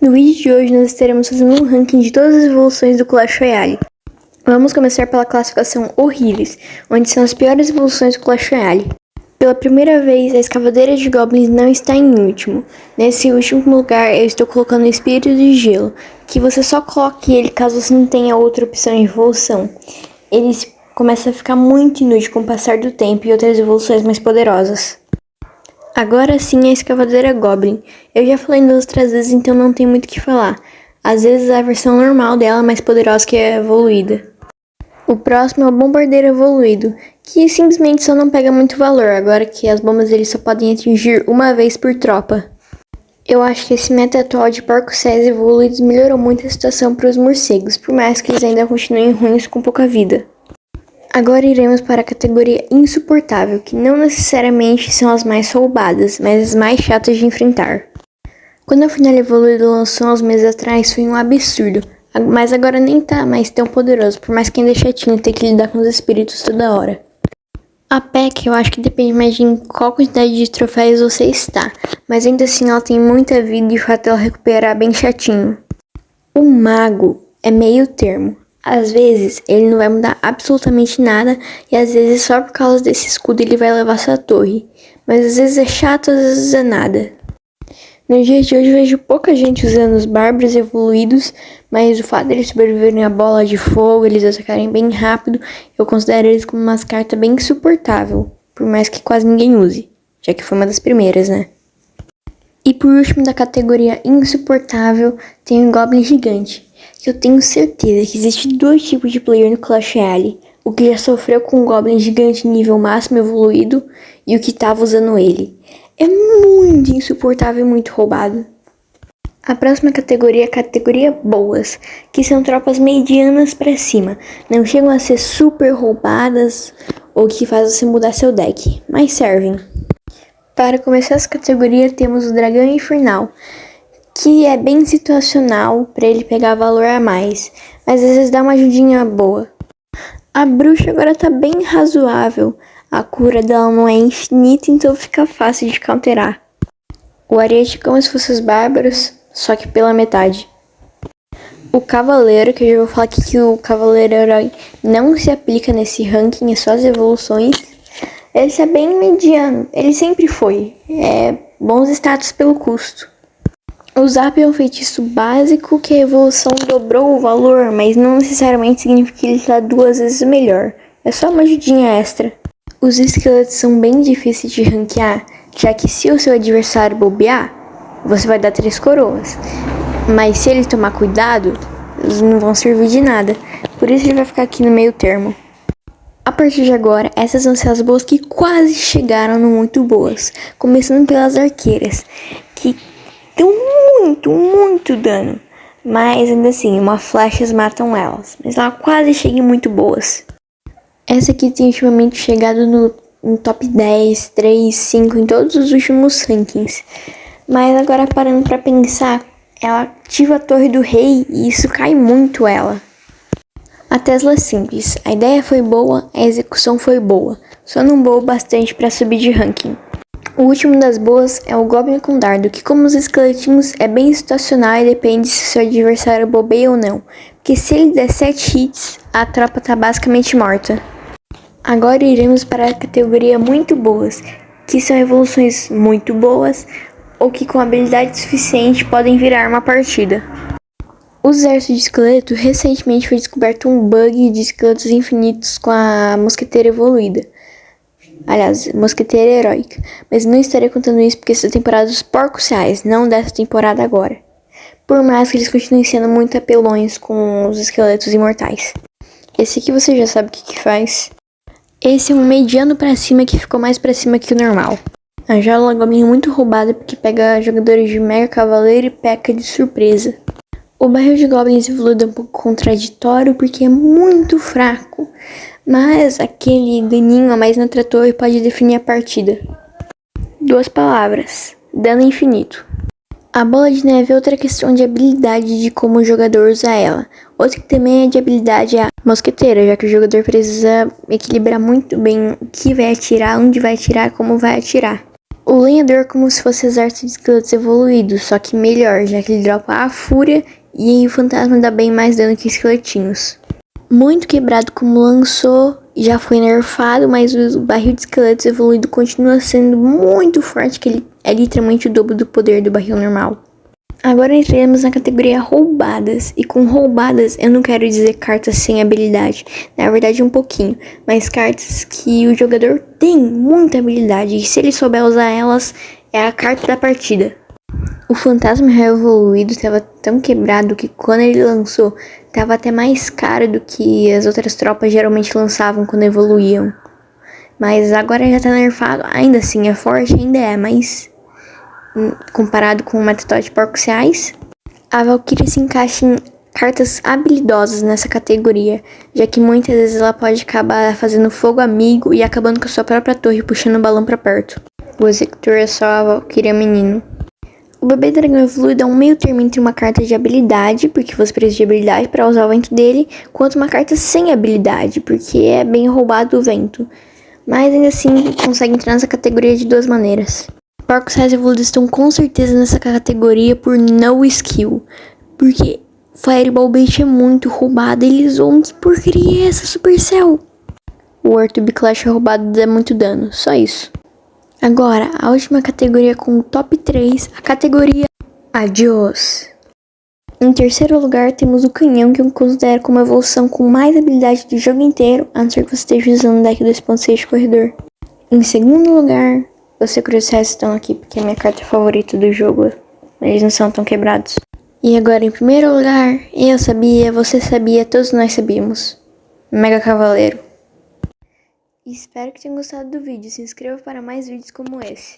No vídeo de hoje nós estaremos fazendo um ranking de todas as evoluções do Clash Royale. Vamos começar pela classificação horríveis, onde são as piores evoluções do Clash Royale. Pela primeira vez, a escavadeira de Goblins não está em último. Nesse último lugar, eu estou colocando o Espírito de Gelo, que você só coloque ele caso você não tenha outra opção de evolução. Ele começa a ficar muito inútil com o passar do tempo e outras evoluções mais poderosas. Agora sim a escavadeira Goblin. Eu já falei das outras vezes, então não tem muito o que falar. Às vezes a versão normal dela é mais poderosa que a evoluída. O próximo é o bombardeiro evoluído, que simplesmente só não pega muito valor, agora que as bombas dele só podem atingir uma vez por tropa. Eu acho que esse meta atual de porcos-céus evoluídos melhorou muito a situação para os morcegos, por mais que eles ainda continuem ruins com pouca vida. Agora iremos para a categoria insuportável, que não necessariamente são as mais roubadas, mas as mais chatas de enfrentar. Quando a Final Evoluído lançou uns meses atrás foi um absurdo, mas agora nem tá mais tão poderoso, por mais que ainda é chatinho ter que lidar com os espíritos toda hora. A P.E.K.K.A eu acho que depende mais de em qual quantidade de troféus você está, mas ainda assim ela tem muita vida e o fato dela recuperar bem chatinho. O Mago é meio termo. Às vezes ele não vai mudar absolutamente nada e às vezes só por causa desse escudo ele vai levar sua torre. Mas às vezes é chato, às vezes é nada. No dia de hoje vejo pouca gente usando os bárbaros evoluídos, mas o fato deles sobreviverem à bola de fogo, eles atacarem bem rápido, eu considero eles como umas cartas bem insuportável, por mais que quase ninguém use, já que foi uma das primeiras, né? E por último da categoria insuportável tem o Goblin Gigante, que eu tenho certeza que existe dois tipos de player no Clash Royale, o que já sofreu com o Goblin Gigante nível máximo evoluído e o que tava usando ele. É muito insuportável e muito roubado. A próxima categoria é a categoria boas, que são tropas medianas pra cima. Não chegam a ser super roubadas ou que faz você mudar seu deck, mas servem. Para começar essa categoria temos o Dragão Infernal, que é bem situacional para ele pegar valor a mais, mas às vezes dá uma ajudinha boa. A Bruxa agora tá bem razoável. A cura dela não é infinita, então fica fácil de counterar. O Ariete é como se fosse os bárbaros, só que pela metade. O Cavaleiro, que eu já vou falar aqui que o Cavaleiro Herói não se aplica nesse ranking, é só as evoluções. Ele está bem mediano, ele sempre foi. Bons status pelo custo. O Zap é um feitiço básico que a evolução dobrou o valor, mas não necessariamente significa que ele está 2 vezes melhor. É só uma ajudinha extra. Os esqueletos são bem difíceis de ranquear, já que se o seu adversário bobear, você vai dar 3 coroas. Mas se ele tomar cuidado, eles não vão servir de nada. Por isso ele vai ficar aqui no meio termo. A partir de agora, essas vão ser as boas que quase chegaram no muito boas. Começando pelas arqueiras, que dão muito dano. Mas ainda assim, uma flechas matam elas. Mas ela quase chega em muito boas. Essa aqui tem ultimamente chegado no top 10, 3, 5 em todos os últimos rankings. Mas agora parando pra pensar, ela ativa a Torre do Rei e isso cai muito ela. A Tesla é simples, a ideia foi boa, a execução foi boa, só não boa o bastante pra subir de ranking. O último das boas é o Goblin com Dardo, que como os esqueletinhos é bem situacional e depende se seu adversário bobeia ou não, porque se ele der 7 hits, a tropa tá basicamente morta. Agora iremos para a categoria muito boas, que são evoluções muito boas ou que com habilidade suficiente podem virar uma partida. O exército de esqueleto recentemente foi descoberto um bug de esqueletos infinitos com a mosqueteira evoluída. Aliás, mosqueteira heróica. Mas não estarei contando isso porque essa é a temporada dos porcos reais, não dessa temporada agora. Por mais que eles continuem sendo muito apelões com os esqueletos imortais. Esse aqui você já sabe o que faz. Esse é um mediano pra cima que ficou mais pra cima que o normal. A jaula Goblin é muito roubada porque pega jogadores de Mega Cavaleiro e P.E.K.K.A de surpresa. O barril de Goblins evoluído é um pouco contraditório porque é muito fraco, mas aquele daninho a mais na outra torre pode definir a partida. 2 palavras, dano infinito. A bola de neve é outra questão de habilidade de como o jogador usa ela. Outra que também é de habilidade é a mosqueteira, já que o jogador precisa equilibrar muito bem o que vai atirar, onde vai atirar, como vai atirar. O lenhador é como se fosse exército de esqueletos evoluídos, só que melhor, já que ele dropa a fúria e o fantasma dá bem mais dano que esqueletinhos. Muito quebrado como lançou, já foi nerfado, mas o barril de esqueletos evoluído continua sendo muito forte, que ele é literalmente o dobro do poder do barril normal. Agora entramos na categoria roubadas, e com roubadas eu não quero dizer cartas sem habilidade, na verdade um pouquinho, mas cartas que o jogador tem muita habilidade e se ele souber usar elas, é a carta da partida. O fantasma real evoluído estava tão quebrado que quando ele lançou, estava até mais caro do que as outras tropas geralmente lançavam quando evoluíam. Mas agora já tá nerfado, ainda assim é forte, ainda é, mas comparado com o Metatoide de Porcos Reais, a Valkyria se encaixa em cartas habilidosas nessa categoria, já que muitas vezes ela pode acabar fazendo fogo amigo e acabando com a sua própria torre, puxando o balão pra perto. O executor é só a Valkyria menino. O bebê dragão evoluído é um meio termo entre uma carta de habilidade, porque você precisa de habilidade para usar o vento dele, quanto uma carta sem habilidade, porque é bem roubado o vento. Mas ainda assim consegue entrar nessa categoria de duas maneiras. Porcos Reais evoluídos estão com certeza nessa categoria por no skill, porque Fireball Bait é muito roubado, eles vão que porcaria é essa Supercell? O Ortub Clash é roubado e dá muito dano, só isso. Agora, a última categoria com o top 3, a categoria Adios. Em terceiro lugar, temos o canhão, que eu considero como a evolução com mais habilidade do jogo inteiro, a não ser que você esteja usando o deck 2.6 de corredor. Em segundo lugar, os Secrets estão aqui, porque é a minha carta favorita do jogo, eles não são tão quebrados. E agora, em primeiro lugar, eu sabia, você sabia, todos nós sabíamos. Mega Cavaleiro. Espero que tenham gostado do vídeo. Se inscreva para mais vídeos como esse.